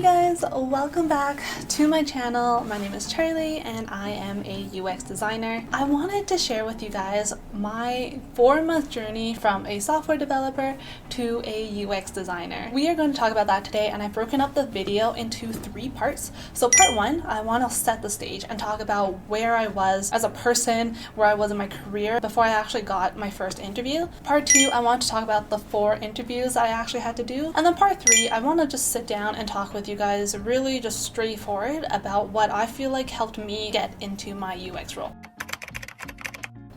Hey guys, welcome back to my channel. My name is Charli and I am a UX designer. I wanted to share with you guys my 4-month journey from a software developer to a UX designer. We are going to talk about that today, and I've broken up the video into 3 parts. So part 1, I want to set the stage and talk about where I was as a person, where I was in my career before I actually got my first interview. Part 2, I want to talk about the 4 interviews I actually had to do. And then part 3, I want to just sit down and talk with you guys really just straightforward about what I feel like helped me get into my UX role.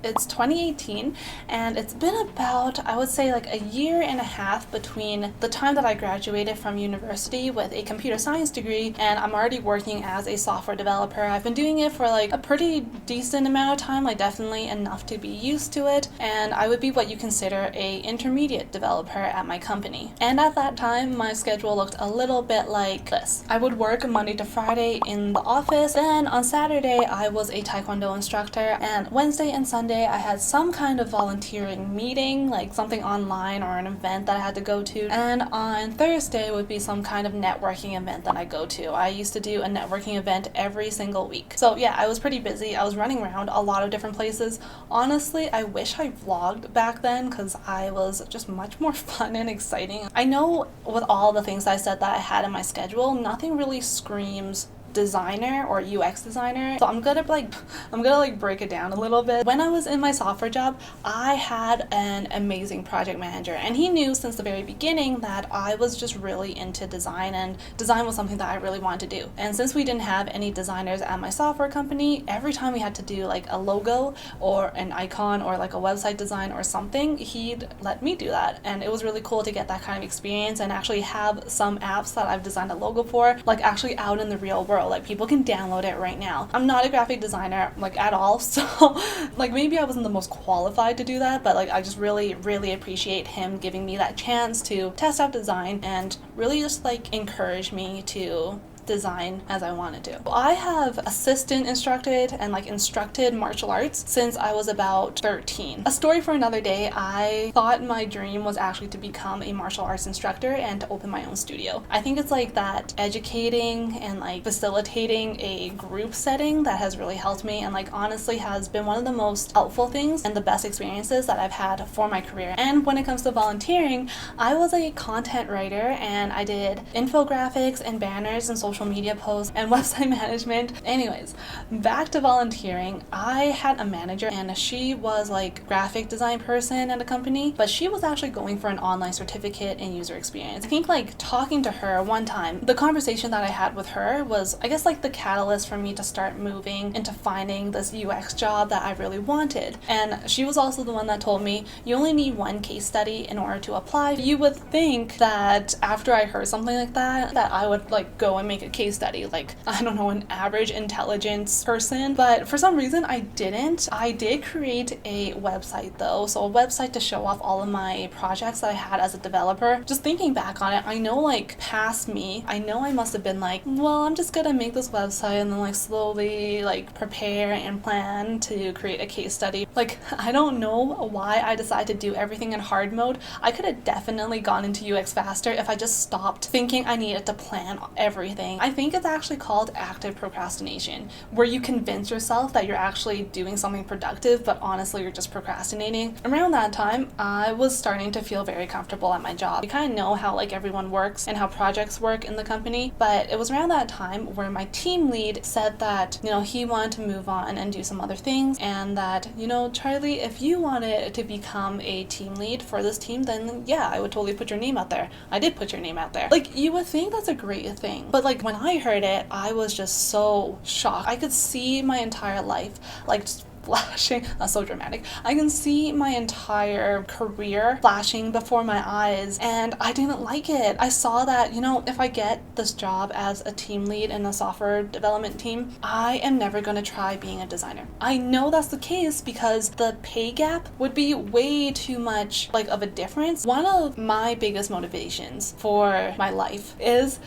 It's 2018 and it's been about, I would say, like a year and a half between the time that I graduated from university with a computer science degree and I'm already working as a software developer. I've been doing it for like a pretty decent amount of time, like definitely enough to be used to it, and I would be what you consider a intermediate developer at my company. And at that time my schedule looked a little bit like this. I would work Monday to Friday in the office, then on Saturday I was a Taekwondo instructor, and Wednesday and Sunday I had some kind of volunteering meeting, like something online or an event that I had to go to, and on Thursday would be some kind of networking event that I go to. I used to do a networking event every single week. So yeah, I was pretty busy. I was running around a lot of different places. Honestly, I wish I vlogged back then because I was just much more fun and exciting. I know with all the things I said that I had in my schedule, nothing really screams designer or UX designer. So I'm gonna break it down a little bit. When I was in my software job, I had an amazing project manager, and he knew since the very beginning that I was just really into design, and design was something that I really wanted to do. And since we didn't have any designers at my software company, every time we had to do like a logo or an icon or like a website design or something, he'd let me do that. And it was really cool to get that kind of experience and actually have some apps that I've designed a logo for like actually out in the real world. Like people can download it right now. I'm not a graphic designer like at all, so like maybe I wasn't the most qualified to do that, but like I just really appreciate him giving me that chance to test out design and really just like encourage me to design as I wanted to. I have assistant instructed and like instructed martial arts since I was about 13. A story for another day. I thought my dream was actually to become a martial arts instructor and to open my own studio. I think it's like that educating and like facilitating a group setting that has really helped me, and like honestly has been one of the most helpful things and the best experiences that I've had for my career. And when it comes to volunteering, I was a content writer and I did infographics and banners and social media posts and website management. Anyways, back to volunteering. I had a manager and she was like graphic design person at a company, but she was actually going for an online certificate in user experience. I think like talking to her one time, the conversation that I had with her was I guess like the catalyst for me to start moving into finding this UX job that I really wanted. And she was also the one that told me you only need 1 case study in order to apply. You would think that after I heard something like that I would like go and make a case study, like I don't know, an average intelligence person, but for some reason I didn't. I did create a website though, so a website to show off all of my projects that I had as a developer. Just thinking back on it, I know like past me, I know I must have been like, well, I'm just gonna make this website and then like slowly like prepare and plan to create a case study. Like I don't know why I decided to do everything in hard mode. I could have definitely gone into UX faster if I just stopped thinking I needed to plan everything. I think it's actually called active procrastination, where you convince yourself that you're actually doing something productive, but honestly you're just procrastinating. Around that time, I was starting to feel very comfortable at my job. You kind of know how like everyone works and how projects work in the company, but it was around that time where my team lead said that, you know, he wanted to move on and do some other things, and that, you know, Charli, if you wanted to become a team lead for this team, then yeah, I would totally put your name out there. I did put your name out there. Like you would think that's a great thing, but like when I heard it, I was just so shocked. I could see my entire life like just flashing. That's so dramatic. I can see my entire career flashing before my eyes, and I didn't like it. I saw that, you know, if I get this job as a team lead in a software development team, I am never going to try being a designer. I know that's the case because the pay gap would be way too much like of a difference. One of my biggest motivations for my life is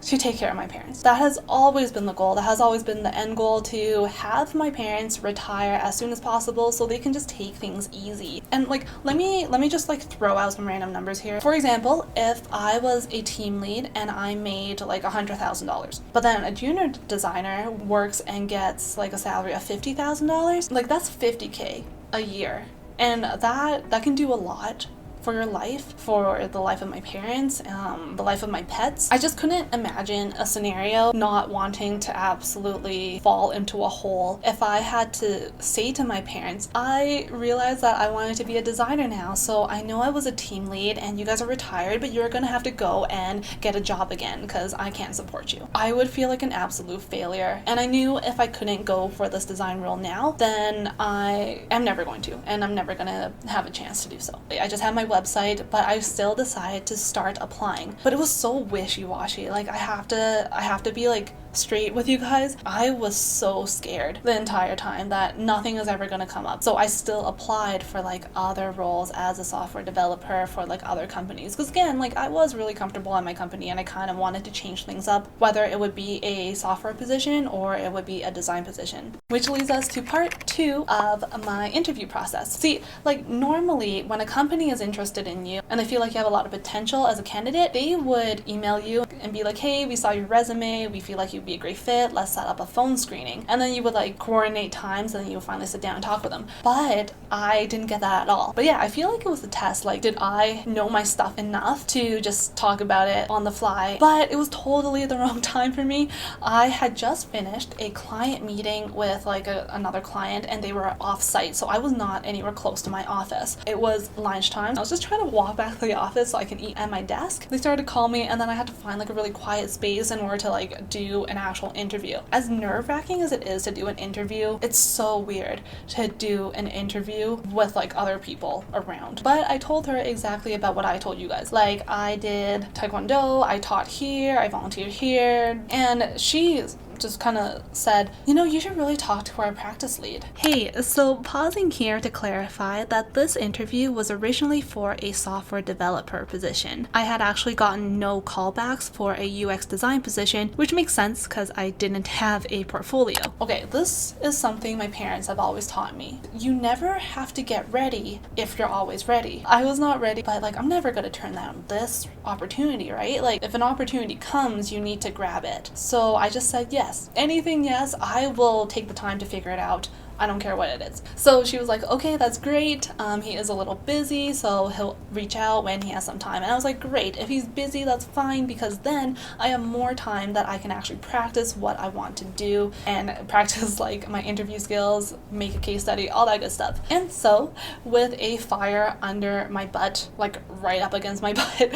to take care of my parents. That has always been the goal. That has always been the end goal, to have my parents retire as soon as possible so they can just take things easy. And like, let me just like throw out some random numbers here. For example, if I was a team lead and I made like $100,000, but then a junior designer works and gets like a salary of $50,000, like that's $50K a year. And that can do a lot for your life, for the life of my parents, the life of my pets. I just couldn't imagine a scenario not wanting to absolutely fall into a hole if I had to say to my parents, I realized that I wanted to be a designer now, so I know I was a team lead and you guys are retired, but you're gonna have to go and get a job again because I can't support you. I would feel like an absolute failure, and I knew if I couldn't go for this design role now, then I am never going to, and I'm never gonna have a chance to do so. I just had my website, but I still decided to start applying. But it was so wishy-washy. Like, I have to be like straight with you guys. I was so scared the entire time that nothing is ever going to come up. So I still applied for like other roles as a software developer for like other companies. Because again, like I was really comfortable at my company and I kind of wanted to change things up, whether it would be a software position or it would be a design position. Which leads us to part 2 of my interview process. See, like normally when a company is interested in you and they feel like you have a lot of potential as a candidate, they would email you and be like, hey, we saw your resume, we feel like you'd be a great fit, let's set up a phone screening. And then you would like coordinate times and then you would finally sit down and talk with them. But I didn't get that at all. But yeah, I feel like it was a test. Like, did I know my stuff enough to just talk about it on the fly? But it was totally the wrong time for me. I had just finished a client meeting with like another client and they were off site, so I was not anywhere close to my office. It was lunchtime. I was just trying to walk back to the office so I can eat at my desk. They started to call me and then I had to find like a really quiet space in order to like do an actual interview. As nerve-wracking as it is to do an interview, it's so weird to do an interview with like other people around. But I told her exactly about what I told you guys. Like, I did Taekwondo, I taught here, I volunteered here, and she just kind of said, you know, you should really talk to our practice lead. Hey, so pausing here to clarify that this interview was originally for a software developer position. I had actually gotten no callbacks for a UX design position, which makes sense because I didn't have a portfolio. Okay, this is something my parents have always taught me. You never have to get ready if you're always ready. I was not ready, but like, I'm never gonna turn down this opportunity, right? Like, if an opportunity comes, you need to grab it. So I just said yes. Anything yes, I will take the time to figure it out. I don't care what it is. So she was like, okay, that's great. He is a little busy, so he'll reach out when he has some time. And I was like, great. If he's busy, that's fine, because then I have more time that I can actually practice what I want to do and practice like my interview skills, make a case study, all that good stuff. And so with a fire under my butt, like right up against my butt,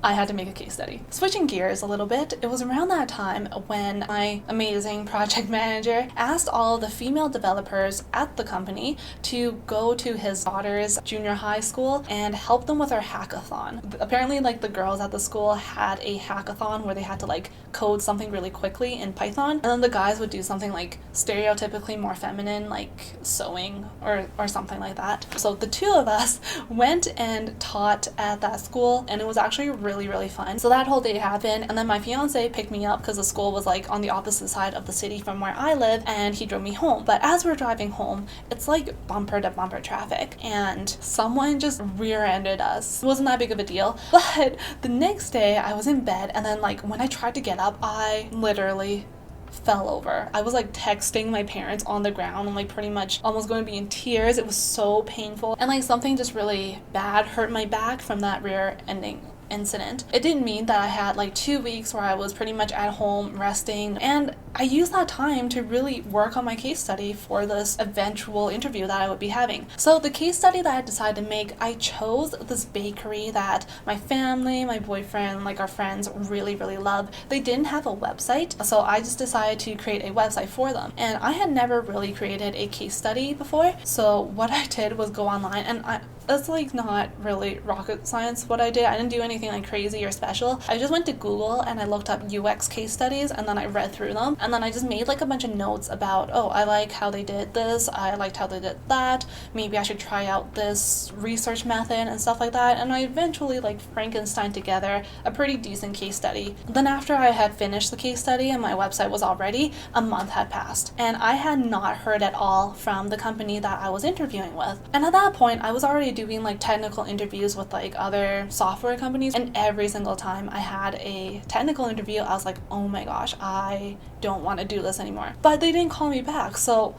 I had to make a case study. Switching gears a little bit, it was around that time when my amazing project manager asked all of the female developers at the company to go to his daughter's junior high school and help them with their hackathon. Apparently, like, the girls at the school had a hackathon where they had to like code something really quickly in Python, and then the guys would do something like stereotypically more feminine, like sewing or something like that. So the two of us went and taught at that school, and it was actually really fun. So that whole day happened, and then my fiance picked me up because the school was like on the opposite side of the city from where I live, and he drove me home. But as we're driving home, it's like bumper to bumper traffic, and someone just rear-ended us. It wasn't that big of a deal, but the next day I was in bed, and then like when I tried to get up, I literally fell over. I was like texting my parents on the ground. I'm like pretty much almost going to be in tears. It was so painful, and like something just really bad hurt my back from that rear-ending incident. It didn't mean that I had like 2 weeks where I was pretty much at home resting, and I used that time to really work on my case study for this eventual interview that I would be having. So the case study that I decided to make, I chose this bakery that my family, my boyfriend, like our friends really love. They didn't have a website, so I just decided to create a website for them. And I had never really created a case study before, so what I did was go online, and it's like not really rocket science what I did. I didn't do any anything like crazy or special. I just went to Google and I looked up UX case studies, and then I read through them, and then I just made like a bunch of notes about, oh, I like how they did this, I liked how they did that, maybe I should try out this research method and stuff like that. And I eventually like Frankenstein together a pretty decent case study. Then after I had finished the case study and my website was all ready, a month had passed, and I had not heard at all from the company that I was interviewing with. And at that point, I was already doing like technical interviews with like other software companies, and every single time I had a technical interview, I was like, oh my gosh, I don't want to do this anymore. But they didn't call me back. So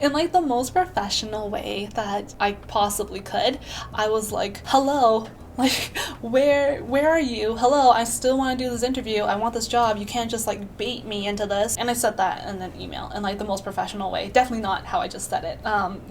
in like the most professional way that I possibly could, I was like, hello, like, where are you? Hello, I still want to do this interview. I want this job. You can't just like bait me into this. And I said that in an email in like the most professional way. Definitely not how I just said it.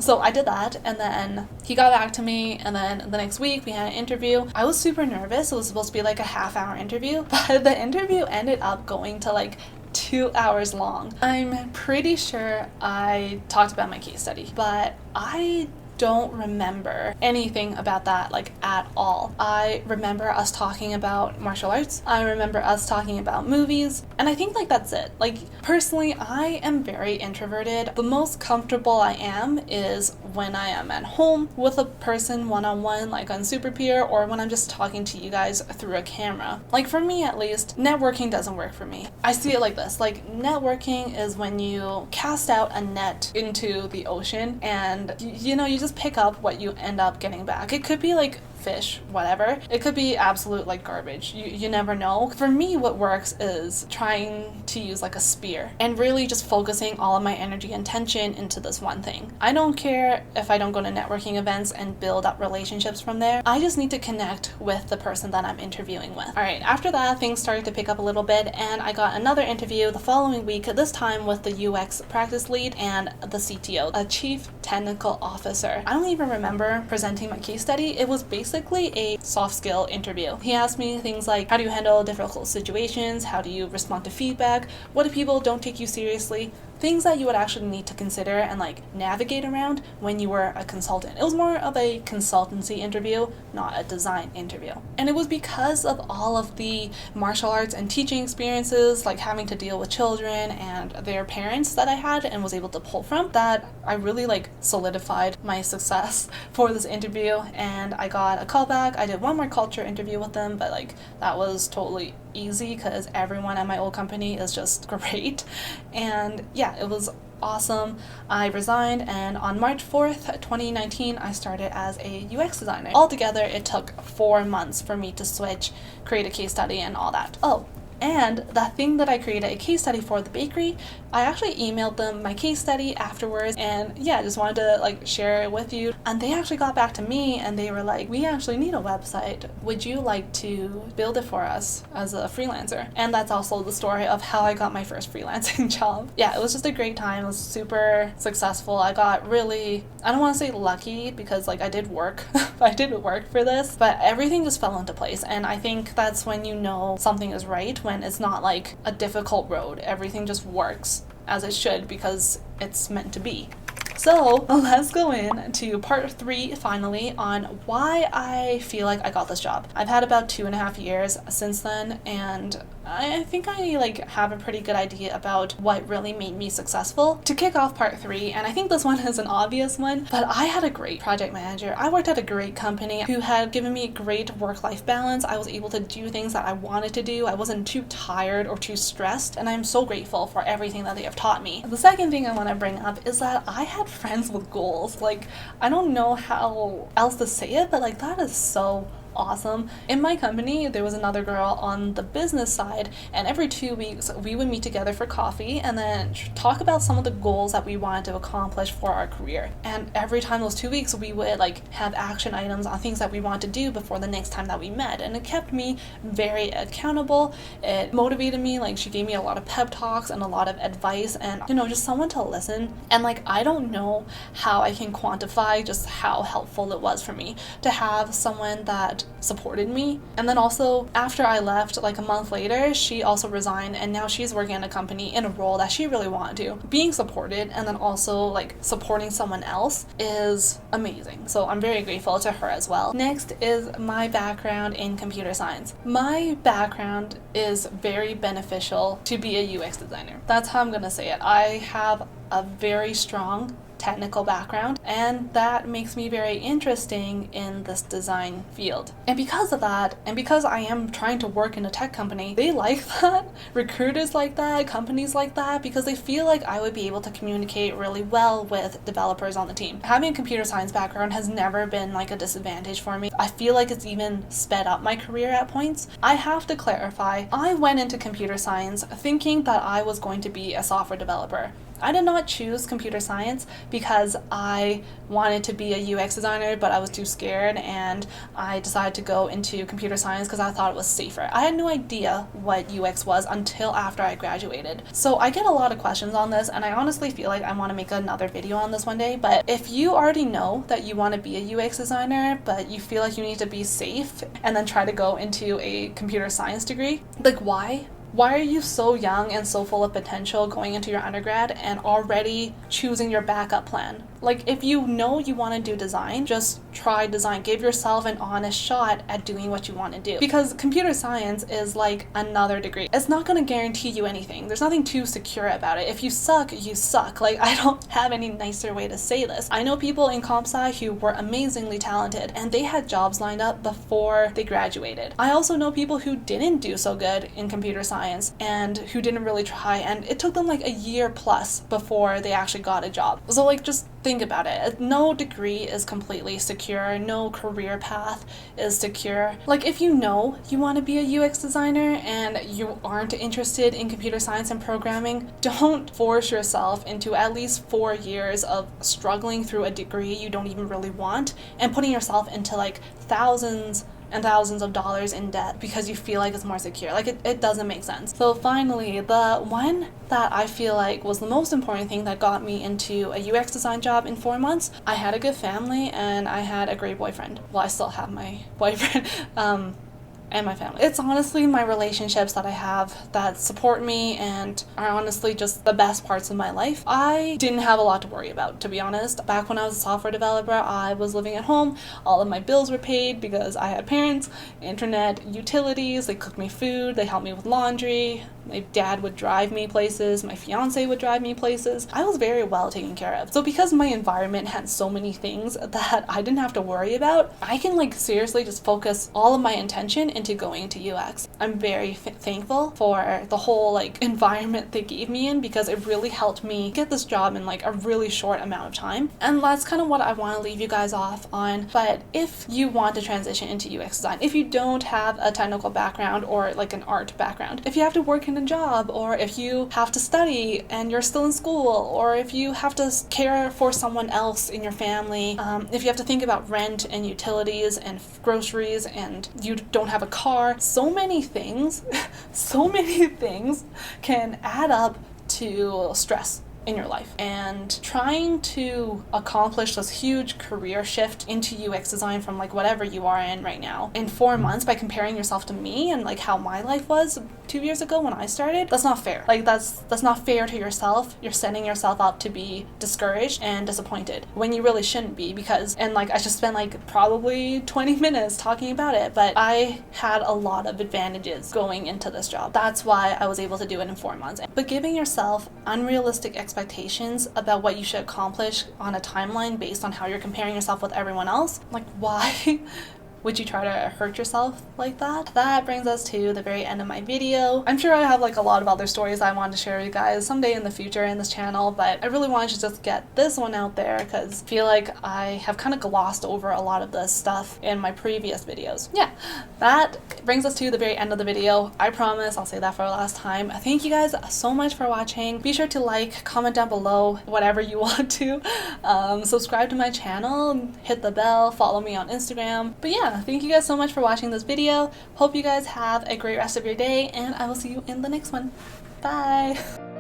So I did that, and then he got back to me, and then the next week we had an interview. I was super nervous. It was supposed to be like a half-hour interview, but the interview ended up going to like 2 hours long. I'm pretty sure I talked about my case study, but I don't remember anything about that like at all. I remember us talking about martial arts. I remember us talking about movies, and I think like that's it. Like personally, I am very introverted. The most comfortable I am is when I am at home with a person one-on-one, like on Super Peer, or when I'm just talking to you guys through a camera. Like for me at least, networking doesn't work for me. I see it like this. Like networking is when you cast out a net into the ocean, and you know, you just pick up what you end up getting back. It could be like fish, whatever. It could be absolute like garbage. You never know. For me, what works is trying to use like a spear and really just focusing all of my energy and tension into this one thing. I don't care if I don't go to networking events and build up relationships from there. I just need to connect with the person that I'm interviewing with. All right, after that, things started to pick up a little bit, and I got another interview the following week, this time with the UX practice lead and the CTO, a chief technical officer. I don't even remember presenting my case study. It was basically a soft skill interview. He asked me things like, how do you handle difficult situations? How do you respond to feedback? What if people don't take you seriously? Things that you would actually need to consider and like navigate around when you were a consultant. It was more of a consultancy interview, not a design interview. And it was because of all of the martial arts and teaching experiences, like having to deal with children and their parents that I had and was able to pull from, that I really like solidified my success for this interview. And I got a call back. I did one more culture interview with them, but like that was totally easy because everyone at my old company is just great. And yeah, it was awesome. I resigned, and on March 4th, 2019, I started as a UX designer. Altogether, it took 4 months for me to switch, create a case study, and all that. Oh, and that thing that I created a case study for, the bakery, I actually emailed them my case study afterwards, and yeah, I just wanted to like share it with you. And they actually got back to me and they were like, we actually need a website. Would you like to build it for us as a freelancer? And that's also the story of how I got my first freelancing job. Yeah, it was just a great time. It was super successful. I got really, I don't want to say lucky because like I did work. I did work for this, but everything just fell into place. And I think that's when you know something is right, when it's not like a difficult road. Everything just works as it should because it's meant to be. So let's go in to part 3 finally on why I feel like I got this job. I've had about 2.5 years since then, and I think I like have a pretty good idea about what really made me successful. To kick off part 3, and I think this one is an obvious one, but I had a great project manager. I worked at a great company who had given me great work-life balance. I was able to do things that I wanted to do. I wasn't too tired or too stressed, and I'm so grateful for everything that they have taught me. The second thing I want to bring up is that I had friends with goals. Like, I don't know how else to say it, but like that is so awesome. In my company, there was another girl on the business side, and every 2 weeks we would meet together for coffee and then talk about some of the goals that we wanted to accomplish for our career. And every time those 2 weeks we would like have action items on things that we wanted to do before the next time that we met, and it kept me very accountable. It motivated me. Like, she gave me a lot of pep talks and a lot of advice, and you know, just someone to listen. And like, I don't know how I can quantify just how helpful it was for me to have someone that that supported me. And then also after I left, like a month later, she also resigned, and now she's working at a company in a role that she really wanted to. Being supported and then also like supporting someone else is amazing. So I'm very grateful to her as well. Next is my background in computer science. My background is very beneficial to be a UX designer. That's how I'm gonna say it. I have a very strong technical background, and that makes me very interesting in this design field. And because of that, and because I am trying to work in a tech company, they like that. Recruiters like that, companies like that, because they feel like I would be able to communicate really well with developers on the team. Having a computer science background has never been like a disadvantage for me. I feel like it's even sped up my career at points. I have to clarify, I went into computer science thinking that I was going to be a software developer. I did not choose computer science because I wanted to be a UX designer, but I was too scared, and I decided to go into computer science because I thought it was safer. I had no idea what UX was until after I graduated. So I get a lot of questions on this, and I honestly feel like I want to make another video on this one day. But if you already know that you want to be a UX designer, but you feel like you need to be safe and then try to go into a computer science degree, like why? Why are you so young and so full of potential going into your undergrad and already choosing your backup plan? Like, if you know you want to do design, just try design. Give yourself an honest shot at doing what you want to do. Because computer science is like another degree. It's not going to guarantee you anything. There's nothing too secure about it. If you suck, you suck. Like, I don't have any nicer way to say this. I know people in comp sci who were amazingly talented, and they had jobs lined up before they graduated. I also know people who didn't do so good in computer science and who didn't really try, and it took them like a year plus before they actually got a job. So like, just think about it. No degree is completely secure. No career path is secure. Like, if you know you want to be a UX designer and you aren't interested in computer science and programming, don't force yourself into at least 4 years of struggling through a degree you don't even really want and putting yourself into like thousands and thousands of dollars in debt because you feel like it's more secure. Like, it doesn't make sense. So finally, the one that I feel like was the most important thing that got me into a UX design job in 4 months, I had a good family and I had a great boyfriend. Well, I still have my boyfriend. And my family. It's honestly my relationships that I have that support me and are honestly just the best parts of my life. I didn't have a lot to worry about, to be honest. Back when I was a software developer, I was living at home. All of my bills were paid because I had parents, internet, utilities, they cooked me food, they helped me with laundry. My dad would drive me places, my fiance would drive me places. I was very well taken care of. So because my environment had so many things that I didn't have to worry about, I can like seriously just focus all of my attention into going into UX. I'm very thankful for the whole like environment they gave me in, because it really helped me get this job in like a really short amount of time. And that's kind of what I want to leave you guys off on. But if you want to transition into UX design, if you don't have a technical background or like an art background, if you have to work in a job, or if you have to study and you're still in school, or if you have to care for someone else in your family, if you have to think about rent and utilities and groceries and you don't have a car, so many things can add up to stress in your life. And trying to accomplish this huge career shift into UX design from like whatever you are in right now in 4 months by comparing yourself to me and like how my life was 2 years ago when I started, that's not fair. Like that's not fair to yourself. You're setting yourself up to be discouraged and disappointed when you really shouldn't be, because, and like I just spent like probably 20 minutes talking about it, but I had a lot of advantages going into this job. That's why I was able to do it in 4 months. But giving yourself unrealistic expectations about what you should accomplish on a timeline based on how you're comparing yourself with everyone else, like why would you try to hurt yourself like that? That brings us to the very end of my video. I'm sure I have like a lot of other stories I wanted to share with you guys someday in the future in this channel, but I really wanted to just get this one out there because I feel like I have kind of glossed over a lot of this stuff in my previous videos. Yeah, that brings us to the very end of the video. I promise I'll say that for the last time. Thank you guys so much for watching. Be sure to like, comment down below, whatever you want to. Subscribe to my channel, hit the bell, follow me on Instagram. But yeah, thank you guys so much for watching this video. Hope you guys have a great rest of your day, and I will see you in the next one. Bye!